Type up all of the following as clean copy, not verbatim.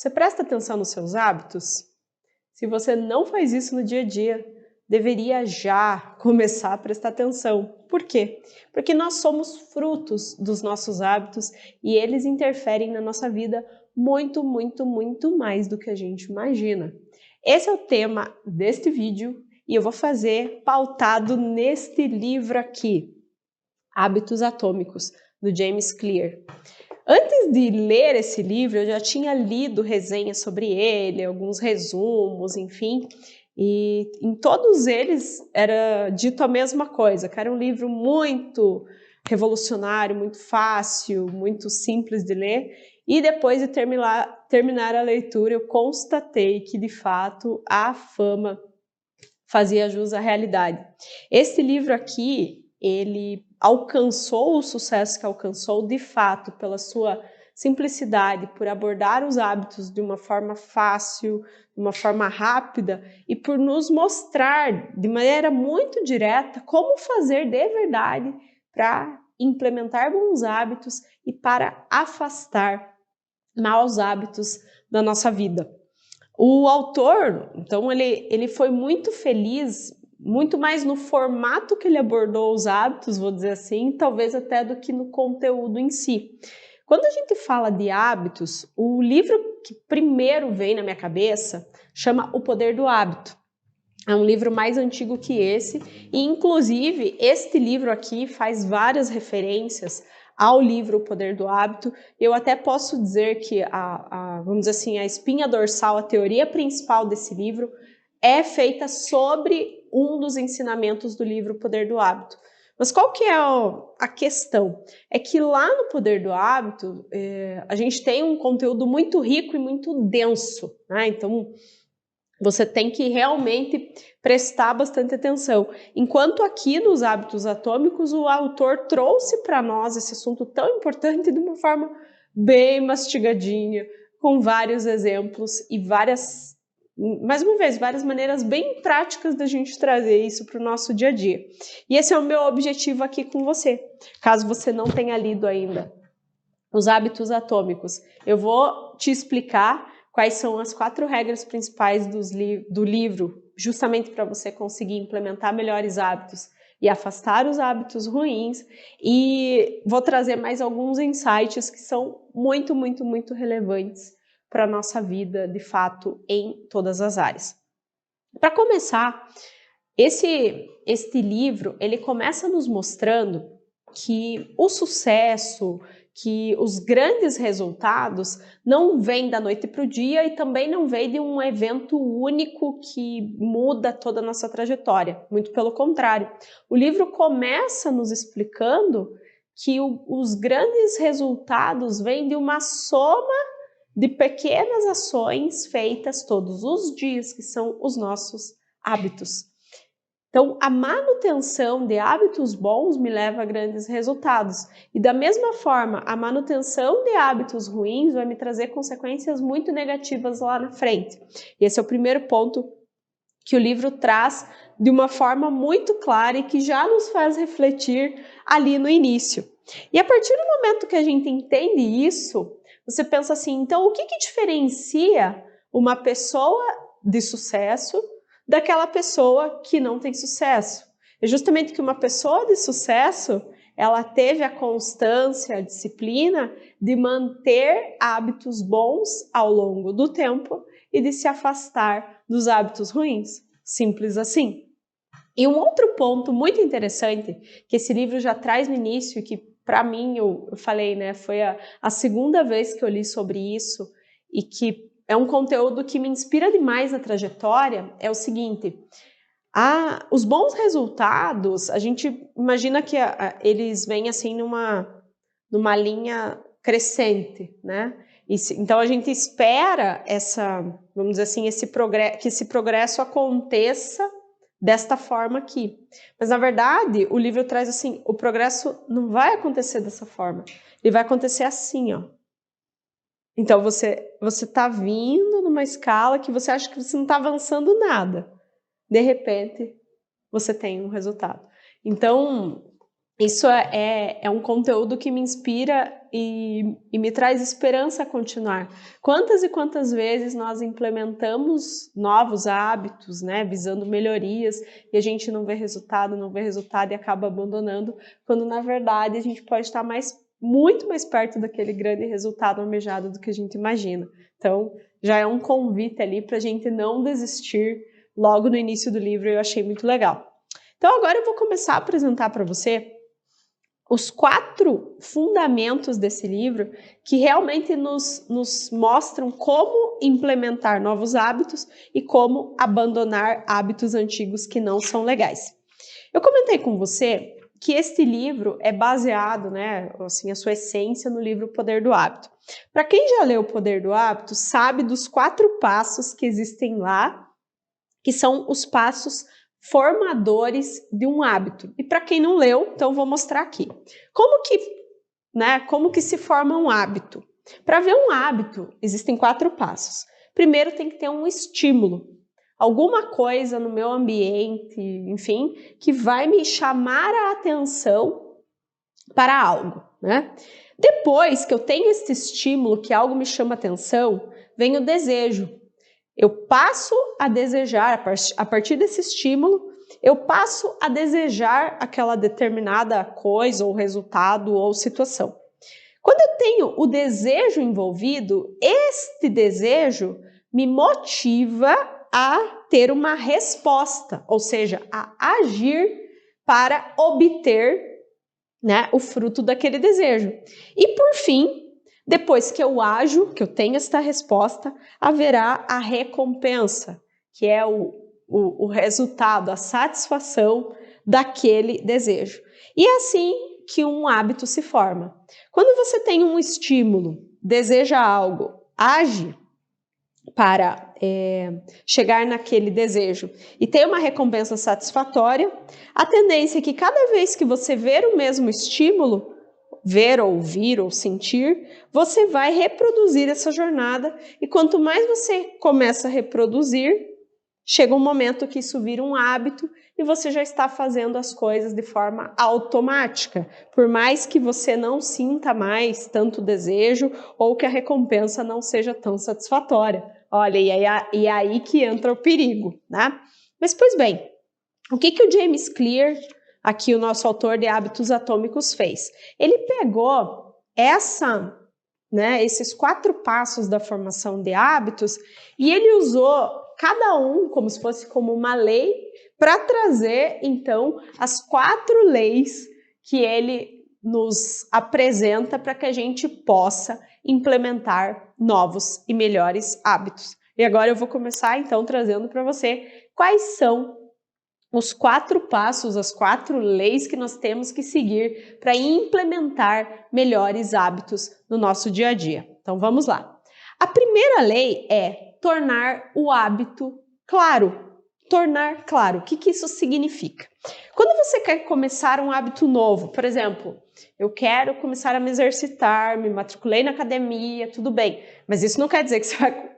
Você presta atenção nos seus hábitos? Se você não faz isso no dia a dia, deveria já começar a prestar atenção. Por quê? Porque nós somos frutos dos nossos hábitos e eles interferem na nossa vida muito, muito, muito mais do que a gente imagina. Esse é o tema deste vídeo e eu vou fazer pautado neste livro aqui, Hábitos Atômicos, do James Clear. Antes de ler esse livro, eu já tinha lido resenhas sobre ele, alguns resumos, enfim, e em todos eles era dito a mesma coisa, que era um livro muito revolucionário, muito fácil, muito simples de ler, e depois de terminar a leitura, eu constatei que, de fato, a fama fazia jus à realidade. Esse livro aqui, ele alcançou o sucesso que alcançou, de fato, pela sua simplicidade, por abordar os hábitos de uma forma fácil, de uma forma rápida e por nos mostrar de maneira muito direta como fazer de verdade para implementar bons hábitos e para afastar maus hábitos da nossa vida. O autor, então, ele foi muito feliz, muito mais no formato que ele abordou os hábitos, vou dizer assim, talvez até do que no conteúdo em si. Quando a gente fala de hábitos, o livro que primeiro vem na minha cabeça chama O Poder do Hábito. É um livro mais antigo que esse e, inclusive, este livro aqui faz várias referências ao livro O Poder do Hábito. Eu até posso dizer que, vamos dizer assim, a espinha dorsal, a teoria principal desse livro é feita sobre um dos ensinamentos do livro O Poder do Hábito. Mas qual que é a questão? É que lá no Poder do Hábito, a gente tem um conteúdo muito rico e muito denso, né? Então, você tem que realmente prestar bastante atenção. Enquanto aqui nos Hábitos Atômicos, o autor trouxe para nós esse assunto tão importante de uma forma bem mastigadinha, com vários exemplos e várias maneiras bem práticas da gente trazer isso para o nosso dia a dia. E esse é o meu objetivo aqui com você. Caso você não tenha lido ainda os Hábitos Atômicos, eu vou te explicar quais são as 4 regras principais do livro, justamente para você conseguir implementar melhores hábitos e afastar os hábitos ruins, e vou trazer mais alguns insights que são muito, muito, muito relevantes para a nossa vida, de fato, em todas as áreas. Para começar, este livro, ele começa nos mostrando que o sucesso, que os grandes resultados não vêm da noite para o dia e também não vêm de um evento único que muda toda a nossa trajetória. Muito pelo contrário. O livro começa nos explicando que os grandes resultados vêm de uma soma de pequenas ações feitas todos os dias, que são os nossos hábitos. Então, a manutenção de hábitos bons me leva a grandes resultados. E da mesma forma, a manutenção de hábitos ruins vai me trazer consequências muito negativas lá na frente. E esse é o primeiro ponto que o livro traz de uma forma muito clara e que já nos faz refletir ali no início. E a partir do momento que a gente entende isso, você pensa assim, então o que diferencia uma pessoa de sucesso daquela pessoa que não tem sucesso? É justamente que uma pessoa de sucesso, ela teve a constância, a disciplina de manter hábitos bons ao longo do tempo e de se afastar dos hábitos ruins. Simples assim. E um outro ponto muito interessante que esse livro já traz no início e que para mim, eu falei, né, foi a segunda vez que eu li sobre isso e que é um conteúdo que me inspira demais na trajetória, é o seguinte: os bons resultados, a gente imagina que eles vêm assim numa linha crescente, né? Então a gente espera vamos dizer assim, que esse progresso aconteça desta forma aqui. Mas na verdade, o livro traz assim, o progresso não vai acontecer dessa forma, ele vai acontecer assim, ó. Então você está vindo numa escala que você acha que você não está avançando nada. De repente, você tem um resultado. Então, isso é um conteúdo que me inspira e me traz esperança a continuar. Quantas e quantas vezes nós implementamos novos hábitos, né, visando melhorias, e a gente não vê resultado e acaba abandonando, quando na verdade a gente pode estar muito mais perto daquele grande resultado almejado do que a gente imagina. Então, já é um convite ali para a gente não desistir logo no início do livro, eu achei muito legal. Então, agora eu vou começar a apresentar para você os 4 fundamentos desse livro que realmente nos mostram como implementar novos hábitos e como abandonar hábitos antigos que não são legais. Eu comentei com você que este livro é baseado, né, assim, a sua essência no livro O Poder do Hábito. Para quem já leu O Poder do Hábito, sabe dos 4 passos que existem lá, que são os passos formadores de um hábito. E para quem não leu, então vou mostrar aqui. Como que se forma um hábito? Para ver um hábito, existem 4 passos. Primeiro tem que ter um estímulo. Alguma coisa no meu ambiente, enfim, que vai me chamar a atenção para algo, né? Depois que eu tenho esse estímulo, que algo me chama a atenção, vem o desejo. Eu passo a desejar, a partir desse estímulo, eu passo a desejar aquela determinada coisa, ou resultado, ou situação. Quando eu tenho o desejo envolvido, este desejo me motiva a ter uma resposta, ou seja, a agir para obter, né, o fruto daquele desejo. E por fim, depois que eu ajo, que eu tenho esta resposta, haverá a recompensa, que é o resultado, a satisfação daquele desejo. E é assim que um hábito se forma. Quando você tem um estímulo, deseja algo, age para chegar naquele desejo e ter uma recompensa satisfatória, a tendência é que cada vez que você ver o mesmo estímulo, ver, ouvir ou sentir, você vai reproduzir essa jornada, e quanto mais você começa a reproduzir, chega um momento que isso vira um hábito e você já está fazendo as coisas de forma automática, por mais que você não sinta mais tanto desejo ou que a recompensa não seja tão satisfatória. Olha, e é aí que entra o perigo, né? Mas, pois bem, o que o James Clear, aqui o nosso autor de Hábitos Atômicos, fez? Ele pegou esses 4 passos da formação de hábitos e ele usou cada um como se fosse como uma lei para trazer, então, as 4 leis que ele nos apresenta para que a gente possa implementar novos e melhores hábitos. E agora eu vou começar, então, trazendo para você quais são os 4 passos, as 4 leis que nós temos que seguir para implementar melhores hábitos no nosso dia a dia. Então vamos lá. A primeira lei é tornar o hábito claro. Tornar claro. O que isso significa? Quando você quer começar um hábito novo, por exemplo, eu quero começar a me exercitar, me matriculei na academia, tudo bem, mas isso não quer dizer que você vai,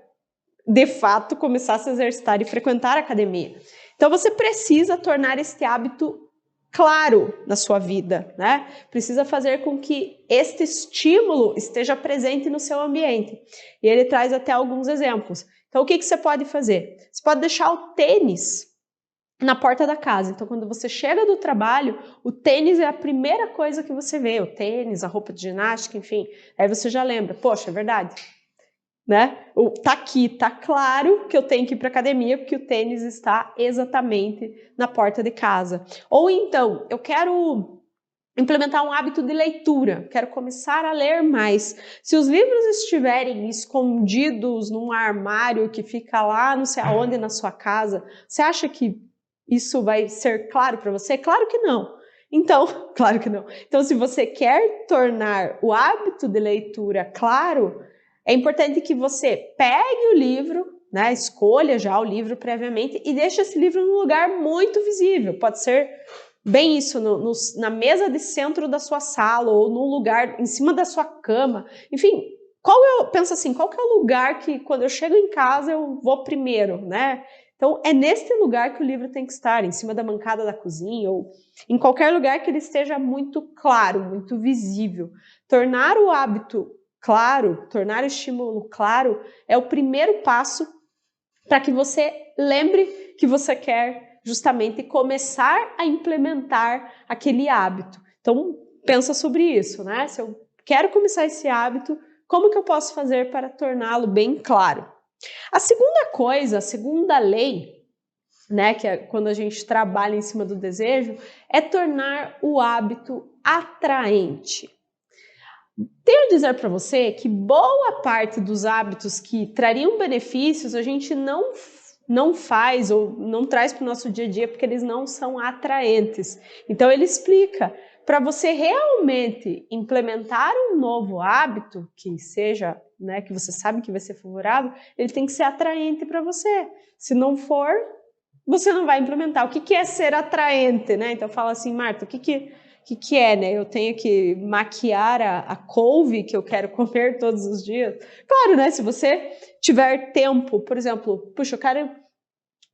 de fato, começar a se exercitar e frequentar a academia. Então você precisa tornar este hábito claro na sua vida, né? Precisa fazer com que este estímulo esteja presente no seu ambiente. E ele traz até alguns exemplos. Então o que você pode fazer? Você pode deixar o tênis na porta da casa. Então quando você chega do trabalho, o tênis é a primeira coisa que você vê. O tênis, a roupa de ginástica, enfim. Aí você já lembra, poxa, é verdade. Né? Tá aqui, tá claro que eu tenho que ir para academia porque o tênis está exatamente na porta de casa. Ou então, eu quero implementar um hábito de leitura, quero começar a ler mais. Se os livros estiverem escondidos num armário que fica lá não sei aonde na sua casa, você acha que isso vai ser claro para você? Claro que não. Então, claro que não. Então, se você quer tornar o hábito de leitura claro, é importante que você pegue o livro, né, escolha já o livro previamente e deixe esse livro num lugar muito visível. Pode ser bem isso, na mesa de centro da sua sala ou num lugar em cima da sua cama. Enfim, pensa assim, qual que é o lugar que quando eu chego em casa eu vou primeiro, né? Então, é neste lugar que o livro tem que estar, em cima da bancada da cozinha ou em qualquer lugar que ele esteja muito claro, muito visível. Tornar o hábito claro, tornar o estímulo claro, é o primeiro passo para que você lembre que você quer justamente começar a implementar aquele hábito. Então, pensa sobre isso, né? Se eu quero começar esse hábito, como que eu posso fazer para torná-lo bem claro? A segunda coisa, a segunda lei, né, que é quando a gente trabalha em cima do desejo, é tornar o hábito atraente. Tenho a dizer para você que boa parte dos hábitos que trariam benefícios a gente não faz ou não traz para o nosso dia a dia porque eles não são atraentes. Então ele explica, para você realmente implementar um novo hábito que seja, né, que você sabe que vai ser favorável, ele tem que ser atraente para você. Se não for, você não vai implementar. O que é ser atraente, né? Então fala assim, Marta, o que é, né? Eu tenho que maquiar a couve que eu quero comer todos os dias? Claro, né? Se você tiver tempo, por exemplo, puxa, eu quero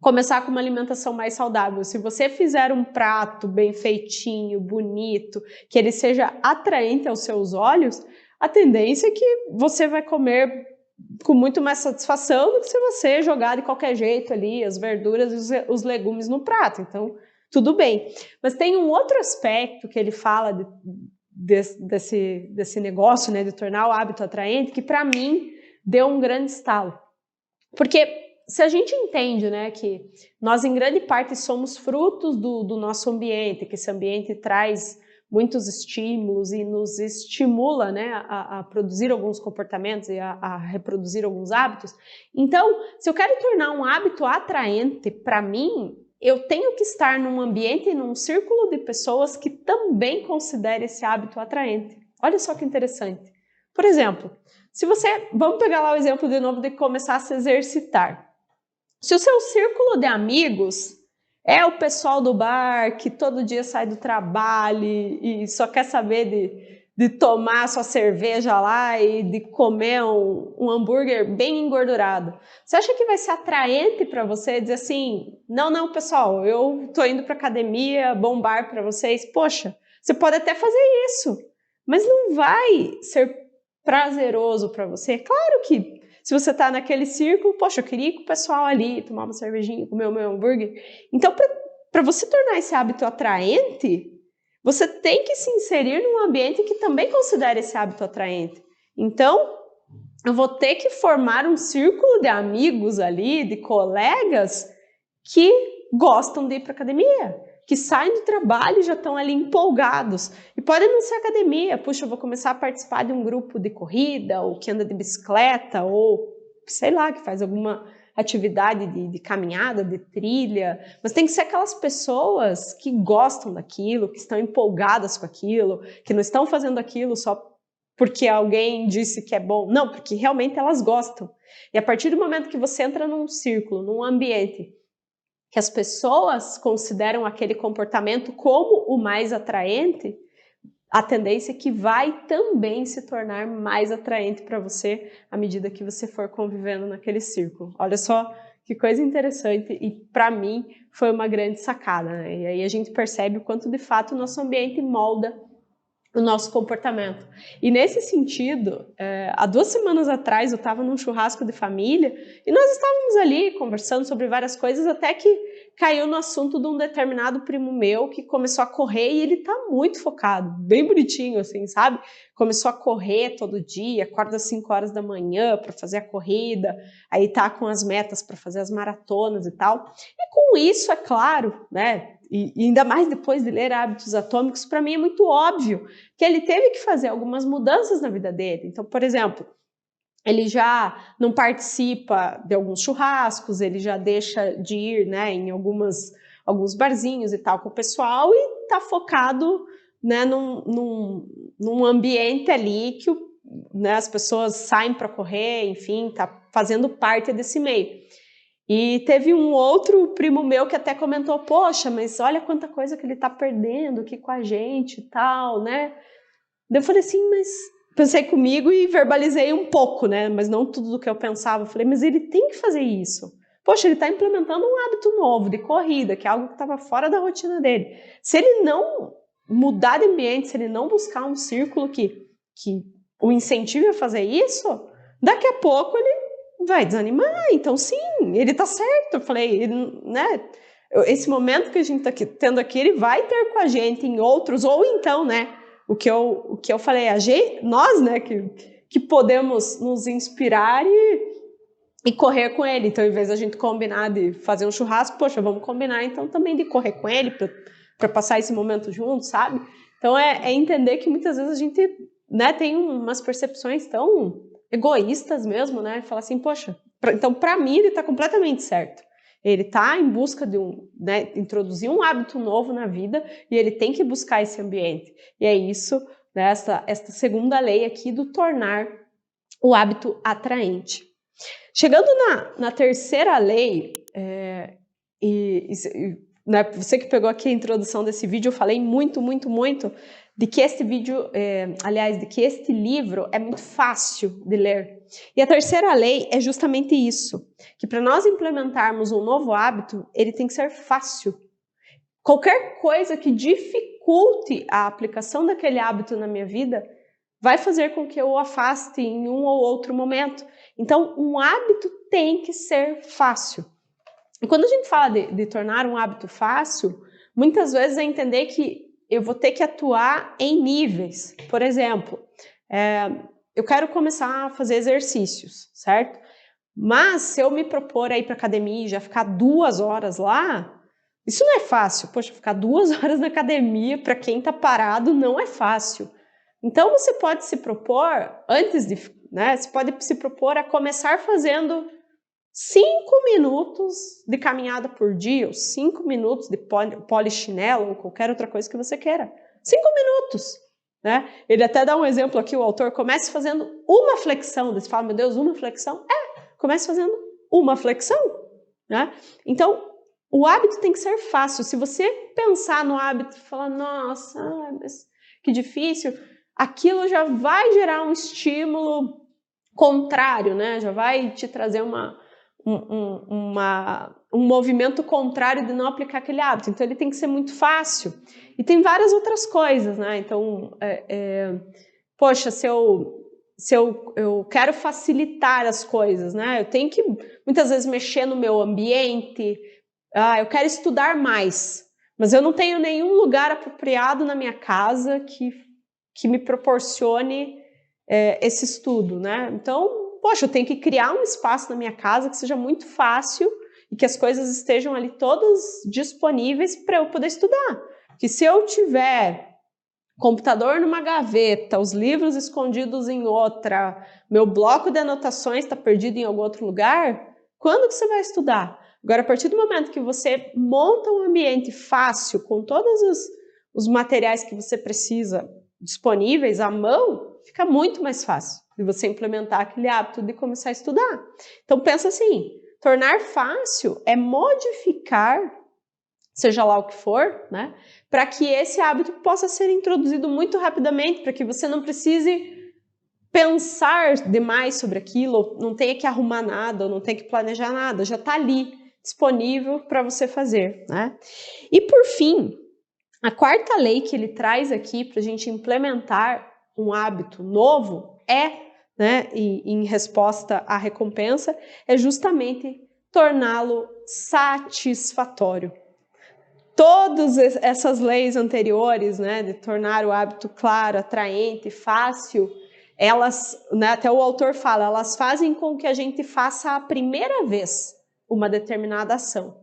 começar com uma alimentação mais saudável. Se você fizer um prato bem feitinho, bonito, que ele seja atraente aos seus olhos, a tendência é que você vai comer com muito mais satisfação do que se você jogar de qualquer jeito ali as verduras e os legumes no prato. Então, tudo bem. Mas tem um outro aspecto que ele fala desse negócio, né, de tornar o hábito atraente, que para mim deu um grande estalo. Porque se a gente entende, né, que nós em grande parte somos frutos do nosso ambiente, que esse ambiente traz muitos estímulos e nos estimula, né, a produzir alguns comportamentos e a reproduzir alguns hábitos. Então, se eu quero tornar um hábito atraente para mim, eu tenho que estar num ambiente, num círculo de pessoas que também considerem esse hábito atraente. Olha só que interessante. Por exemplo, se você, vamos pegar lá o exemplo de novo de começar a se exercitar. Se o seu círculo de amigos é o pessoal do bar que todo dia sai do trabalho e só quer saber de tomar sua cerveja lá e de comer um hambúrguer bem engordurado, você acha que vai ser atraente para você dizer assim, não, pessoal, eu tô indo para academia bombar para vocês? Poxa, você pode até fazer isso, mas não vai ser prazeroso para você. Claro que se você está naquele círculo, poxa, eu queria ir com o pessoal ali, tomar uma cervejinha, comer o meu hambúrguer. Então, para você tornar esse hábito atraente, você tem que se inserir num ambiente que também considere esse hábito atraente. Então, eu vou ter que formar um círculo de amigos ali, de colegas, que gostam de ir para academia, que saem do trabalho e já estão ali empolgados. E pode não ser academia, puxa, eu vou começar a participar de um grupo de corrida, ou que anda de bicicleta, ou sei lá, que faz alguma atividade de caminhada, de trilha, mas tem que ser aquelas pessoas que gostam daquilo, que estão empolgadas com aquilo, que não estão fazendo aquilo só porque alguém disse que é bom, não, porque realmente elas gostam. E a partir do momento que você entra num círculo, num ambiente que as pessoas consideram aquele comportamento como o mais atraente, a tendência é que vai também se tornar mais atraente para você à medida que você for convivendo naquele círculo. Olha só que coisa interessante e para mim foi uma grande sacada, né? E aí a gente percebe o quanto de fato o nosso ambiente molda o nosso comportamento. E nesse sentido, há 2 semanas atrás eu estava num churrasco de família e nós estávamos ali conversando sobre várias coisas até que caiu no assunto de um determinado primo meu que começou a correr e ele tá muito focado, bem bonitinho assim, sabe? Começou a correr todo dia, acorda às 5 horas da manhã para fazer a corrida, aí tá com as metas para fazer as maratonas e tal. E com isso, é claro, né? E ainda mais depois de ler Hábitos Atômicos, para mim é muito óbvio que ele teve que fazer algumas mudanças na vida dele. Então, por exemplo, ele já não participa de alguns churrascos, ele já deixa de ir, né, em alguns barzinhos e tal com o pessoal e está focado, né, num ambiente ali que né, as pessoas saem para correr, enfim, está fazendo parte desse meio. E teve um outro primo meu que até comentou, poxa, mas olha quanta coisa que ele tá perdendo aqui com a gente e tal, né? Daí eu falei assim, mas... Pensei comigo e verbalizei um pouco, né? Mas não tudo do que eu pensava. Eu falei, mas ele tem que fazer isso. poxa, ele está implementando um hábito novo de corrida, que é algo que estava fora da rotina dele. Se ele não mudar de ambiente, se ele não buscar um círculo que o incentive a fazer isso, daqui a pouco ele vai desanimar. Então, sim, ele está certo. Eu falei, né? Esse momento que a gente está tendo aqui, ele vai ter com a gente em outros, ou então, né? O que eu falei, nós, né, que podemos nos inspirar e correr com ele. Então, ao invés da gente combinar de fazer um churrasco, poxa, vamos combinar então também de correr com ele para passar esse momento junto, sabe? Então, é entender que muitas vezes a gente, né, tem umas percepções tão egoístas mesmo, né? Falar assim, poxa, então para mim ele está completamente certo. Ele está em busca de né, introduzir um hábito novo na vida e ele tem que buscar esse ambiente. E é isso, né, esta segunda lei aqui do tornar o hábito atraente. Chegando na terceira lei, né, você que pegou aqui a introdução desse vídeo, eu falei muito de que este vídeo, de que este livro é muito fácil de ler. E a terceira lei é justamente isso, que para nós implementarmos um novo hábito, ele tem que ser fácil. Qualquer coisa que dificulte a aplicação daquele hábito na minha vida vai fazer com que eu o afaste em um ou outro momento. Então, um hábito tem que ser fácil. E quando a gente fala de tornar um hábito fácil, muitas vezes é entender que eu vou ter que atuar em níveis. Por exemplo, eu quero começar a fazer exercícios, certo? Mas se eu me propor a ir para academia e já ficar 2 horas lá, isso não é fácil. Poxa, ficar 2 horas na academia para quem está parado não é fácil. Então você pode se propor, você pode se propor a começar fazendo 5 minutos de caminhada por dia, ou 5 minutos de polichinelo, ou qualquer outra coisa que você queira. 5 minutos, né? Ele até dá um exemplo aqui, o autor, comece fazendo uma flexão. Você fala, meu Deus, uma flexão? Comece fazendo uma flexão, né? Então, o hábito tem que ser fácil. Se você pensar no hábito e falar, nossa, mas que difícil, aquilo já vai gerar um estímulo contrário, né? Já vai te trazer um movimento contrário de não aplicar aquele hábito. Então, ele tem que ser muito fácil. E tem várias outras coisas, né? Então, poxa, se eu quero facilitar as coisas, né? Eu tenho que, muitas vezes, mexer no meu ambiente. Eu quero estudar mais, mas eu não tenho nenhum lugar apropriado na minha casa que me proporcione esse estudo, né? Então, poxa, eu tenho que criar um espaço na minha casa que seja muito fácil e que as coisas estejam ali todas disponíveis para eu poder estudar. Porque se eu tiver computador numa gaveta, os livros escondidos em outra, meu bloco de anotações está perdido em algum outro lugar, quando que você vai estudar? Agora, a partir do momento que você monta um ambiente fácil, com todos os materiais que você precisa disponíveis à mão, fica muito mais fácil de você implementar aquele hábito de começar a estudar. Então, pensa assim, tornar fácil é modificar, seja lá o que for, né, para que esse hábito possa ser introduzido muito rapidamente, para que você não precise pensar demais sobre aquilo, não tenha que arrumar nada, ou não tenha que planejar nada, já está ali, disponível para você fazer, né? E por fim, a quarta lei que ele traz aqui para a gente implementar um hábito novo né, em resposta à recompensa, é justamente torná-lo satisfatório. Todas essas leis anteriores, né, de tornar o hábito claro, atraente, fácil, elas, né, até o autor fala, elas fazem com que a gente faça a primeira vez uma determinada ação.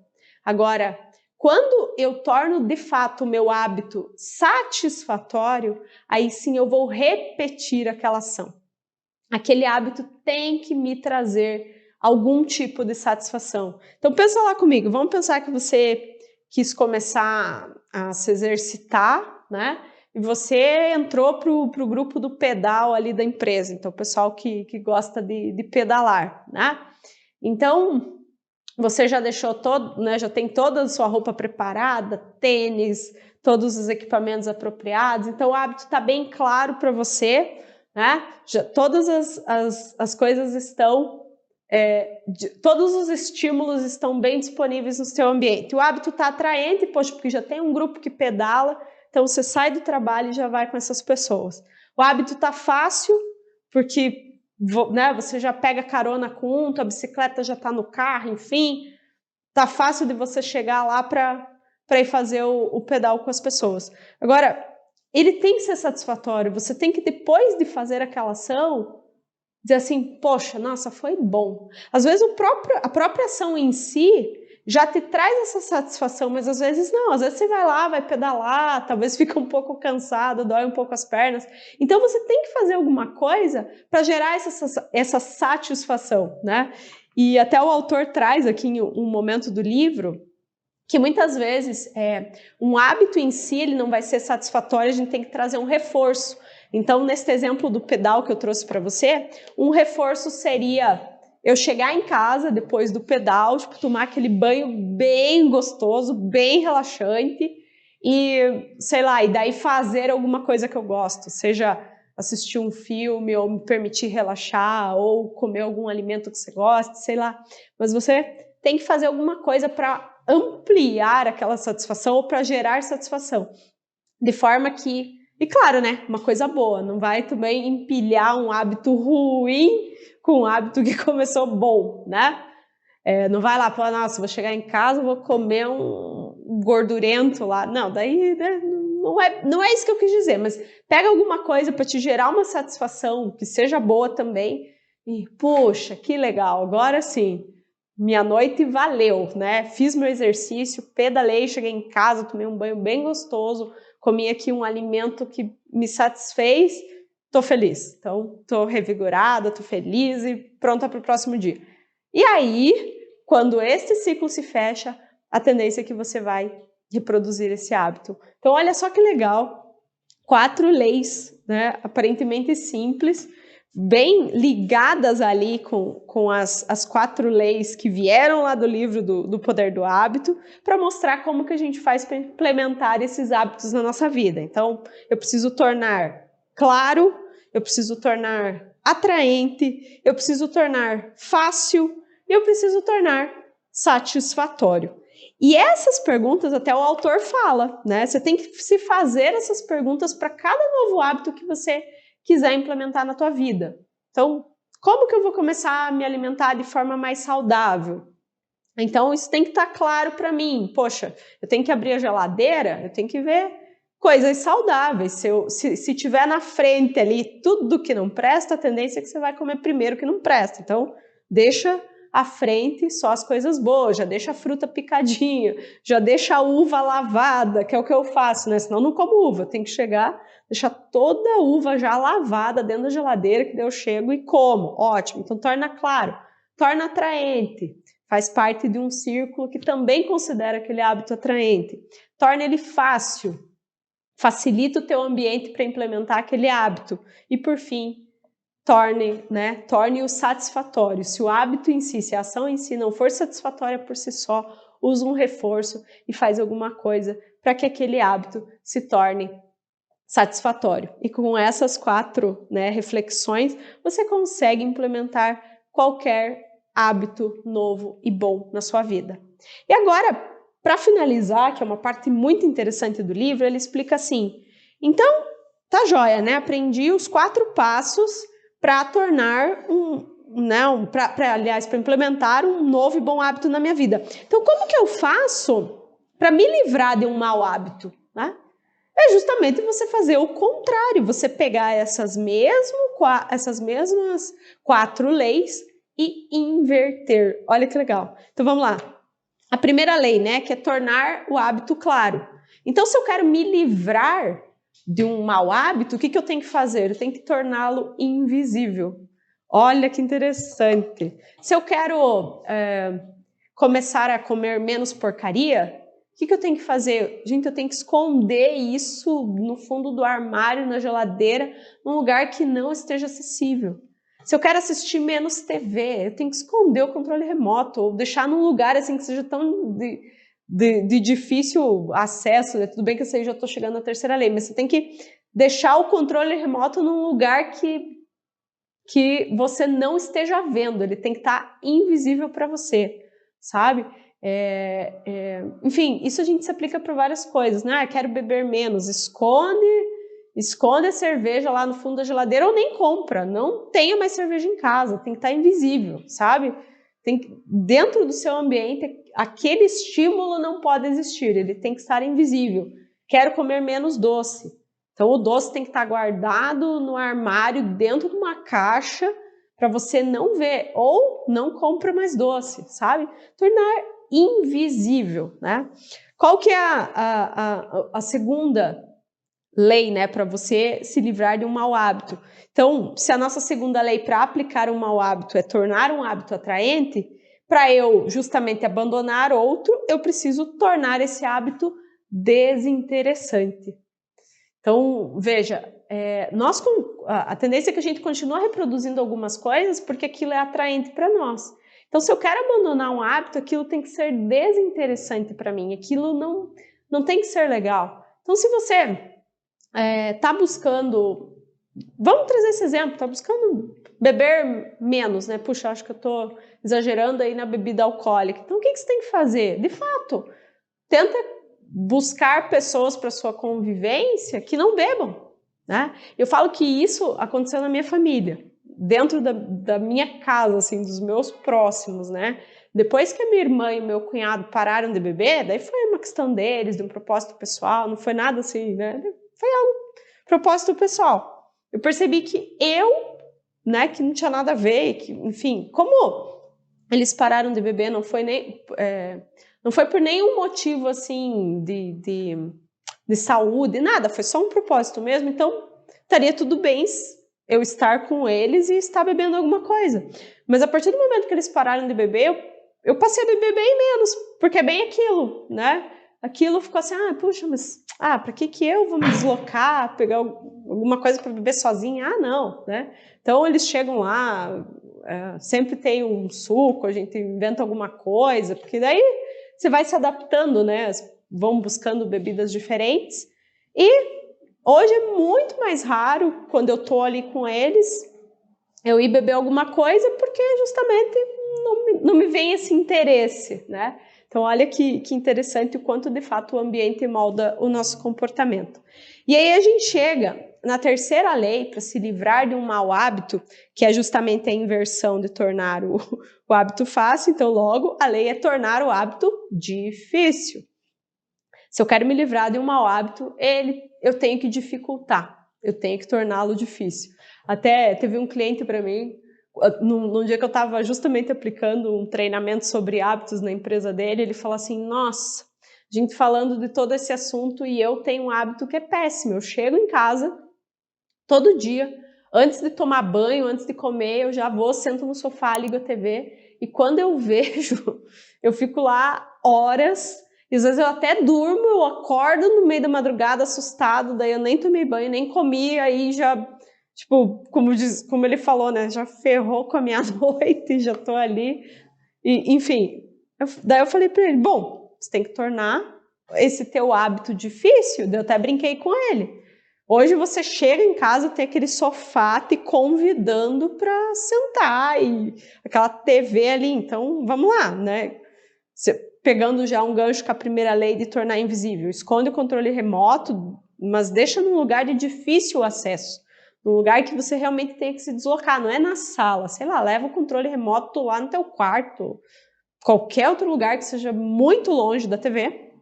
Agora, quando eu torno de fato o meu hábito satisfatório, aí sim eu vou repetir aquela ação. Aquele hábito tem que me trazer algum tipo de satisfação. Então pensa lá comigo, vamos pensar que você quis começar a se exercitar, né? E você entrou para o grupo do pedal ali da empresa, então o pessoal que gosta de pedalar, né? Então, você já deixou né, já tem toda a sua roupa preparada, tênis, todos os equipamentos apropriados, então o hábito está bem claro para você, né? Todas as coisas estão todos os estímulos estão bem disponíveis no seu ambiente. O hábito está atraente, poxa, porque já tem um grupo que pedala, então você sai do trabalho e já vai com essas pessoas. O hábito está fácil, porque né, você já pega carona com tua bicicleta já está no carro, enfim, está fácil de você chegar lá para ir fazer o pedal com as pessoas. Agora, ele tem que ser satisfatório, você tem que, depois de fazer aquela ação, dizer assim, poxa, nossa, foi bom. Às vezes a própria ação em si já te traz essa satisfação, mas às vezes não. Às vezes você vai lá, vai pedalar, talvez fica um pouco cansado, dói um pouco as pernas. Então você tem que fazer alguma coisa para gerar essa satisfação, né? E até o autor traz aqui em um momento do livro que muitas vezes um hábito em si ele não vai ser satisfatório, a gente tem que trazer um reforço. Então, nesse exemplo do pedal que eu trouxe para você, um reforço seria eu chegar em casa depois do pedal, tipo, tomar aquele banho bem gostoso, bem relaxante e, sei lá, e daí fazer alguma coisa que eu gosto, seja assistir um filme ou me permitir relaxar ou comer algum alimento que você gosta, sei lá. Mas você tem que fazer alguma coisa para ampliar aquela satisfação ou para gerar satisfação. De forma que, e claro, né, uma coisa boa, não vai também empilhar um hábito ruim com um hábito que começou bom, né? Não vai lá falar, nossa, vou chegar em casa, vou comer um gordurento lá. Não, daí né, não é isso que eu quis dizer, mas pega alguma coisa para te gerar uma satisfação, que seja boa também, e puxa, que legal, agora sim, minha noite valeu, né? Fiz meu exercício, pedalei, cheguei em casa, tomei um banho bem gostoso, comi aqui um alimento que me satisfez, tô feliz. Então, tô revigorada, tô feliz e pronta para o próximo dia. E aí, quando esse ciclo se fecha, a tendência é que você vai reproduzir esse hábito. Então, olha só que legal, 4 leis, né? Aparentemente simples, bem ligadas ali com as 4 leis que vieram lá do livro do Poder do Hábito, para mostrar como que a gente faz para implementar esses hábitos na nossa vida. Então, eu preciso tornar claro, eu preciso tornar atraente, eu preciso tornar fácil e eu preciso tornar satisfatório. E essas perguntas até o autor fala, né? Você tem que se fazer essas perguntas para cada novo hábito que você quiser implementar na tua vida. Então, como que eu vou começar a me alimentar de forma mais saudável? Então, isso tem que estar claro para mim. Poxa, eu tenho que abrir a geladeira, eu tenho que ver coisas saudáveis. Se tiver na frente ali tudo que não presta, a tendência é que você vai comer primeiro o que não presta. Então, deixa à frente só as coisas boas, já deixa a fruta picadinha, já deixa a uva lavada, que é o que eu faço, né? Senão eu não como uva, eu tenho que chegar, deixar toda a uva já lavada dentro da geladeira, que daí eu chego e como. Ótimo, então torna claro, torna atraente, faz parte de um círculo que também considera aquele hábito atraente, torna ele fácil, facilita o teu ambiente para implementar aquele hábito e, por fim, torne-o satisfatório. Se o hábito em si, se a ação em si não for satisfatória por si só, usa um reforço e faz alguma coisa para que aquele hábito se torne satisfatório. E com essas 4 reflexões, você consegue implementar qualquer hábito novo e bom na sua vida. E agora, para finalizar, que é uma parte muito interessante do livro, ele explica assim, então, tá joia, né? Aprendi os 4 passos para tornar para implementar um novo e bom hábito na minha vida. Então, como que eu faço para me livrar de um mau hábito, né? É justamente você fazer o contrário, você pegar essas mesmas 4 leis e inverter. Olha que legal. Então, vamos lá. A primeira lei, né, que é tornar o hábito claro. Então, se eu quero me livrar de um mau hábito, o que eu tenho que fazer? Eu tenho que torná-lo invisível. Olha que interessante. Se eu quero começar a comer menos porcaria, o que eu tenho que fazer? Gente, eu tenho que esconder isso no fundo do armário, na geladeira, num lugar que não esteja acessível. Se eu quero assistir menos TV, eu tenho que esconder o controle remoto ou deixar num lugar assim que seja tão de difícil acesso, né? Tudo bem que eu já estou chegando na terceira lei, mas você tem que deixar o controle remoto num lugar que que você não esteja vendo, ele tem que estar invisível para você, sabe? Enfim, isso a gente se aplica para várias coisas, né? Quero beber menos, esconde a cerveja lá no fundo da geladeira ou nem compra, não tenha mais cerveja em casa, tem que estar invisível, sabe? Dentro do seu ambiente, aquele estímulo não pode existir, ele tem que estar invisível. Quero comer menos doce. Então o doce tem que estar guardado no armário, dentro de uma caixa, para você não ver, ou não compra mais doce, sabe? Tornar invisível, né? Qual que é a segunda lei, né, para você se livrar de um mau hábito? Então, se a nossa segunda lei para aplicar um mau hábito é tornar um hábito atraente, para eu justamente abandonar outro, eu preciso tornar esse hábito desinteressante. Então, veja, a tendência é que a gente continue reproduzindo algumas coisas porque aquilo é atraente para nós. Então, se eu quero abandonar um hábito, aquilo tem que ser desinteressante para mim, aquilo não tem que ser legal. Então, se você está buscando, vamos trazer esse exemplo, está buscando beber menos, né? Puxa, acho que eu estou exagerando aí na bebida alcoólica. Então, o que você tem que fazer? De fato, tenta buscar pessoas para sua convivência que não bebam, né? Eu falo que isso aconteceu na minha família, dentro da minha casa, assim, dos meus próximos, né? Depois que a minha irmã e o meu cunhado pararam de beber, daí foi uma questão deles, de um propósito pessoal, não foi nada assim, né? Foi algo propósito pessoal. Eu percebi que né, que não tinha nada a ver, que, enfim, como eles pararam de beber, não foi por nenhum motivo assim de saúde, nada, foi só um propósito mesmo, então estaria tudo bem eu estar com eles e estar bebendo alguma coisa. Mas a partir do momento que eles pararam de beber, eu passei a beber bem menos, porque é bem aquilo, né? Aquilo ficou assim, puxa, mas para que eu vou me deslocar, pegar alguma coisa para beber sozinha? Não, né? Então eles chegam lá, sempre tem um suco, a gente inventa alguma coisa, porque daí você vai se adaptando, né? Vão buscando bebidas diferentes. E hoje é muito mais raro, quando eu tô ali com eles, eu ir beber alguma coisa, porque justamente não me vem esse interesse, né? Então, olha que interessante o quanto, de fato, o ambiente molda o nosso comportamento. E aí a gente chega na terceira lei para se livrar de um mau hábito, que é justamente a inversão de tornar o hábito fácil. Então, logo, a lei é tornar o hábito difícil. Se eu quero me livrar de um mau hábito, eu tenho que dificultar, eu tenho que torná-lo difícil. Até teve um cliente para mim, num dia que eu estava justamente aplicando um treinamento sobre hábitos na empresa dele, ele falou assim, nossa, a gente falando de todo esse assunto e eu tenho um hábito que é péssimo, eu chego em casa todo dia, antes de tomar banho, antes de comer, eu já vou, sento no sofá, ligo a TV e quando eu vejo, eu fico lá horas. E às vezes eu até durmo, eu acordo no meio da madrugada assustado, daí eu nem tomei banho, nem comi, aí já, tipo, como ele falou, né, já ferrou com a minha noite, já tô ali. E, enfim, daí eu falei para ele, bom, você tem que tornar esse teu hábito difícil, eu até brinquei com ele. Hoje você chega em casa, tem aquele sofá te convidando para sentar e aquela TV ali, então vamos lá, né? Pegando já um gancho com a primeira lei de tornar invisível. Esconde o controle remoto, mas deixa num lugar de difícil acesso. Num lugar que você realmente tem que se deslocar, não é na sala. Sei lá, leva o controle remoto lá no teu quarto. Qualquer outro lugar que seja muito longe da TV.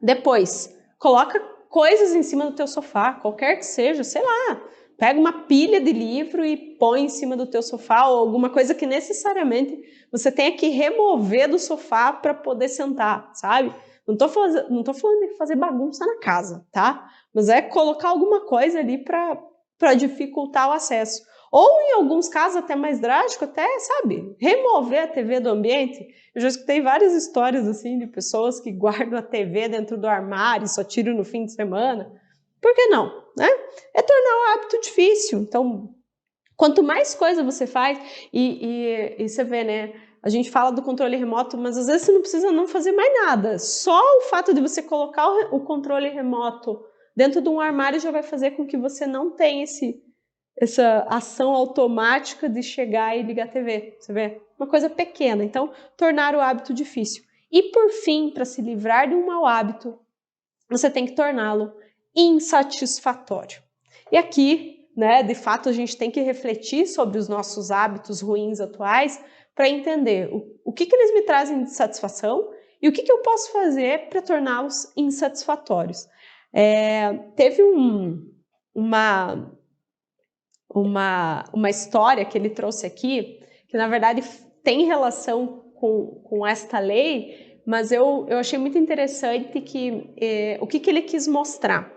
Depois, coloca coisas em cima do teu sofá, qualquer que seja, sei lá. Pega uma pilha de livro e põe em cima do teu sofá ou alguma coisa que necessariamente você tenha que remover do sofá para poder sentar, sabe? Não tô falando de fazer bagunça na casa, tá? Mas é colocar alguma coisa ali para dificultar o acesso. Ou, em alguns casos, até mais drástico, até, sabe, remover a TV do ambiente. Eu já escutei várias histórias, assim, de pessoas que guardam a TV dentro do armário e só tiram no fim de semana. Por que não, né? É tornar o hábito difícil. Então, quanto mais coisa você faz, e você vê, né? A gente fala do controle remoto, mas às vezes você não precisa não fazer mais nada. Só o fato de você colocar o controle remoto dentro de um armário já vai fazer com que você não tenha essa ação automática de chegar e ligar a TV, você vê? Uma coisa pequena, então tornar o hábito difícil. E por fim, para se livrar de um mau hábito, você tem que torná-lo insatisfatório. E aqui, né, de fato, a gente tem que refletir sobre os nossos hábitos ruins atuais para entender o que eles me trazem de satisfação e o que eu posso fazer para torná-los insatisfatórios. Teve uma história que ele trouxe aqui, que na verdade tem relação com esta lei, mas eu achei muito interessante o que ele quis mostrar.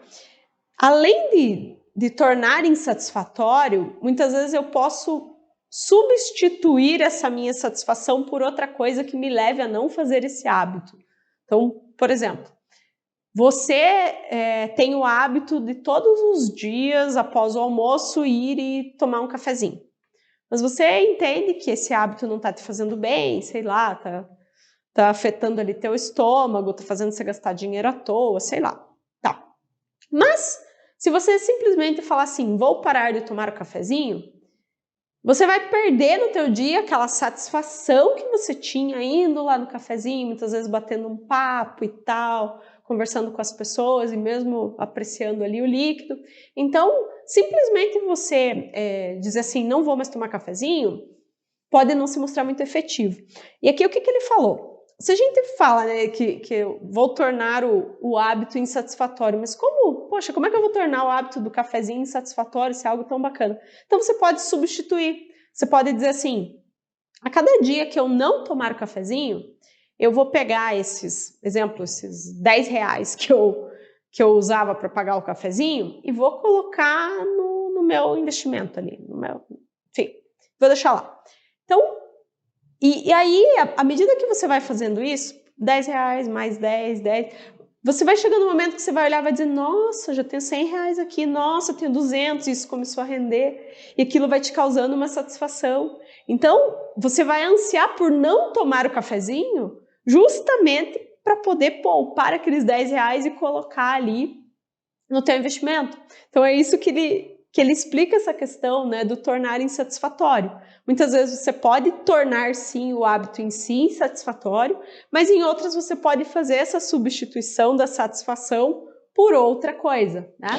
Além de tornar insatisfatório, muitas vezes eu posso substituir essa minha satisfação por outra coisa que me leve a não fazer esse hábito. Então, por exemplo, você tem o hábito de todos os dias, após o almoço, ir e tomar um cafezinho. Mas você entende que esse hábito não está te fazendo bem, sei lá, tá afetando ali teu estômago, tá fazendo você gastar dinheiro à toa, sei lá. Tá. Mas, se você simplesmente falar assim, vou parar de tomar o cafezinho, você vai perder no teu dia aquela satisfação que você tinha indo lá no cafezinho, muitas vezes batendo um papo e tal, conversando com as pessoas e mesmo apreciando ali o líquido. Então, simplesmente você dizer assim, não vou mais tomar cafezinho, pode não se mostrar muito efetivo. E aqui o que ele falou? Se a gente fala, né, que eu vou tornar o hábito insatisfatório, mas poxa, como é que eu vou tornar o hábito do cafezinho insatisfatório se é algo tão bacana? Então você pode substituir, você pode dizer assim, a cada dia que eu não tomar o cafezinho, eu vou pegar esses 10 reais que eu usava para pagar o cafezinho e vou colocar no meu investimento ali, enfim, vou deixar lá. Então, e aí, à medida que você vai fazendo isso, 10 reais, mais 10, você vai chegando no momento que você vai olhar e vai dizer, nossa, já tenho 100 reais aqui, nossa, eu tenho 200, isso começou a render, e aquilo vai te causando uma satisfação. Então, você vai ansiar por não tomar o cafezinho, justamente para poder poupar aqueles 10 reais e colocar ali no teu investimento. Então, é isso que ele explica essa questão, né, do tornar insatisfatório. Muitas vezes você pode tornar sim o hábito em si insatisfatório, mas em outras você pode fazer essa substituição da satisfação por outra coisa, né?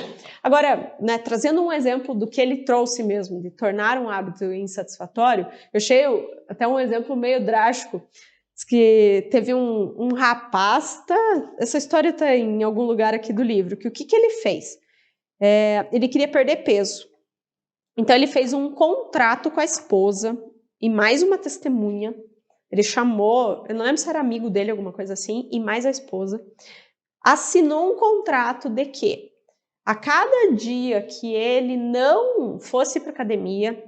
Agora, né, trazendo um exemplo do que ele trouxe mesmo, de tornar um hábito insatisfatório, eu achei até um exemplo meio drástico, que teve um rapaz, essa história está em algum lugar aqui do livro, que o que ele fez? Ele queria perder peso. Então ele fez um contrato com a esposa e mais uma testemunha. Ele chamou, eu não lembro se era amigo dele, alguma coisa assim, e mais a esposa. Assinou um contrato de que a cada dia que ele não fosse para academia,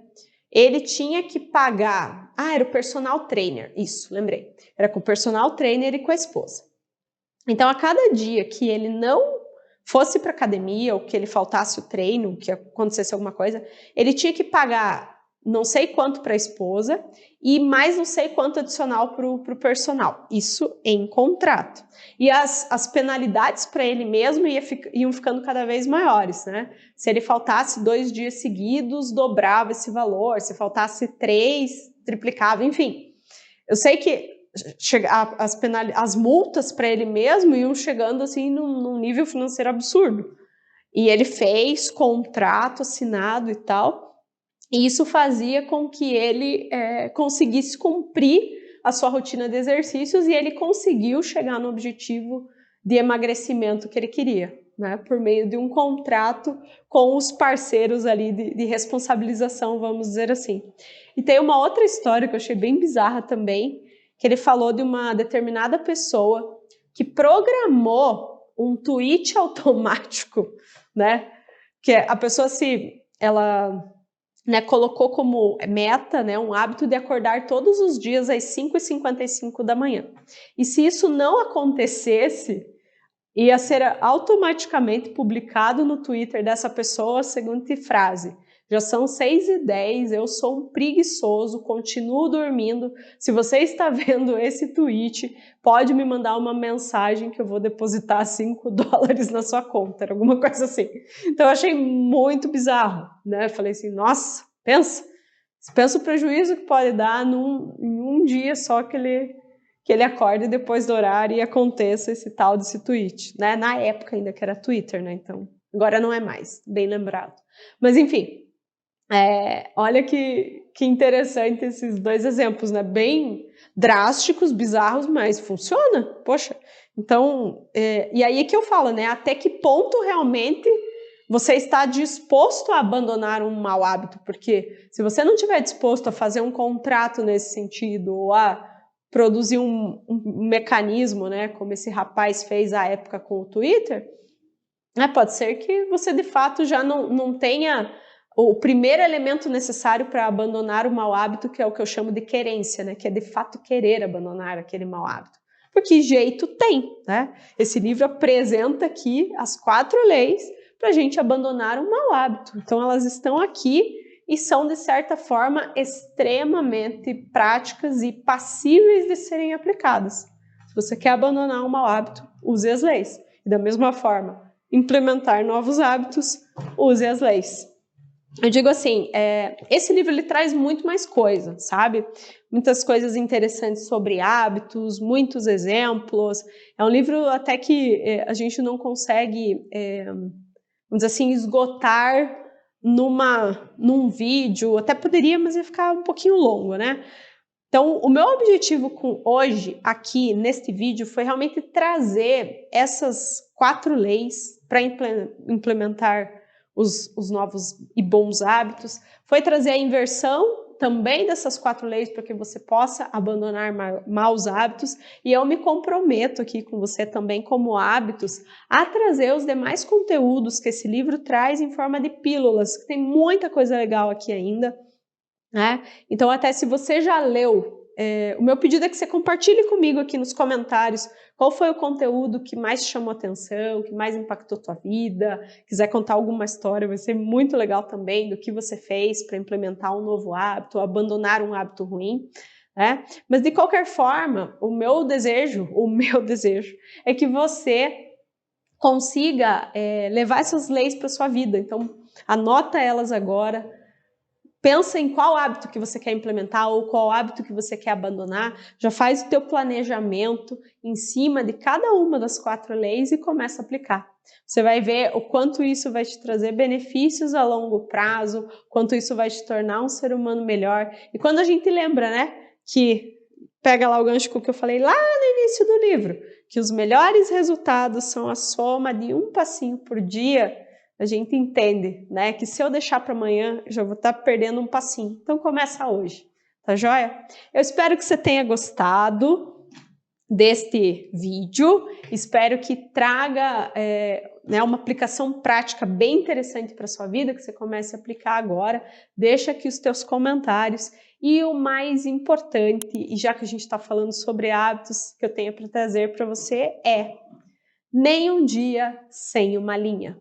ele tinha que pagar. Era o personal trainer, isso, lembrei. Era com o personal trainer e com a esposa. Então, a cada dia que ele não fosse para academia ou que ele faltasse o treino, que acontecesse alguma coisa, ele tinha que pagar não sei quanto para a esposa e mais não sei quanto adicional para o personal. Isso em contrato. E as penalidades para ele mesmo iam ficando cada vez maiores, né? Se ele faltasse 2 dias seguidos, dobrava esse valor. Se faltasse 3, triplicava, enfim. Eu sei que as multas para ele mesmo iam chegando assim num nível financeiro absurdo. E ele fez contrato assinado e tal, e isso fazia com que ele conseguisse cumprir a sua rotina de exercícios e ele conseguiu chegar no objetivo de emagrecimento que ele queria, né? Por meio de um contrato com os parceiros ali de responsabilização, vamos dizer assim. E tem uma outra história que eu achei bem bizarra também, que ele falou de uma determinada pessoa que programou um tweet automático, né? Que a pessoa ela colocou como meta, né, um hábito de acordar todos os dias às 5h55 da manhã. E se isso não acontecesse, ia ser automaticamente publicado no Twitter dessa pessoa a seguinte frase: Já são 6h10, eu sou um preguiçoso, continuo dormindo. Se você está vendo esse tweet, pode me mandar uma mensagem que eu vou depositar $5 na sua conta, alguma coisa assim. Então eu achei muito bizarro, né? Falei assim, nossa, pensa o prejuízo que pode dar em um dia só que ele acorde depois do horário e aconteça esse tal desse tweet, né? Na época ainda que era Twitter, né? Então, agora não é mais, bem lembrado. Mas enfim, olha que interessante esses dois exemplos, né? Bem drásticos, bizarros, mas funciona, poxa. Então, e aí é que eu falo, né? Até que ponto realmente você está disposto a abandonar um mau hábito? Porque se você não estiver disposto a fazer um contrato nesse sentido, ou a produzir um mecanismo, né, como esse rapaz fez à época com o Twitter, né, pode ser que você de fato já não tenha o primeiro elemento necessário para abandonar o mau hábito, que é o que eu chamo de querência, né, que é de fato querer abandonar aquele mau hábito. Porque jeito tem, né? Esse livro apresenta aqui as 4 leis para a gente abandonar um mau hábito. Então elas estão aqui e são, de certa forma, extremamente práticas e passíveis de serem aplicadas. Se você quer abandonar um mau hábito, use as leis. E da mesma forma, implementar novos hábitos, use as leis. Eu digo assim, esse livro ele traz muito mais coisa, sabe? Muitas coisas interessantes sobre hábitos, muitos exemplos. É um livro até que a gente não consegue, vamos dizer assim, esgotar num vídeo. Até poderia, mas ia ficar um pouquinho longo, né? Então, o meu objetivo hoje, aqui neste vídeo, foi realmente trazer essas 4 leis para implementar os novos e bons hábitos, foi trazer a inversão também dessas 4 leis para que você possa abandonar maus hábitos, e eu me comprometo aqui com você também como hábitos a trazer os demais conteúdos que esse livro traz em forma de pílulas, que tem muita coisa legal aqui ainda, né? Então até se você já leu, o meu pedido é que você compartilhe comigo aqui nos comentários qual foi o conteúdo que mais te chamou atenção, que mais impactou tua vida. Quiser contar alguma história, vai ser muito legal também do que você fez para implementar um novo hábito, abandonar um hábito ruim, né? Mas de qualquer forma, o meu desejo é que você consiga levar essas leis para sua vida. Então anota elas agora. Pensa em qual hábito que você quer implementar ou qual hábito que você quer abandonar, já faz o teu planejamento em cima de cada uma das 4 leis e começa a aplicar. Você vai ver o quanto isso vai te trazer benefícios a longo prazo, quanto isso vai te tornar um ser humano melhor. E quando a gente lembra, né, que pega lá o gancho que eu falei lá no início do livro, que os melhores resultados são a soma de um passinho por dia, a gente entende, né, que se eu deixar para amanhã, eu já vou estar perdendo um passinho. Então começa hoje, tá joia? Eu espero que você tenha gostado deste vídeo, espero que traga uma aplicação prática bem interessante para sua vida, que você comece a aplicar agora. Deixa aqui os teus comentários e o mais importante, e já que a gente está falando sobre hábitos, que eu tenho para trazer para você nem um dia sem uma linha.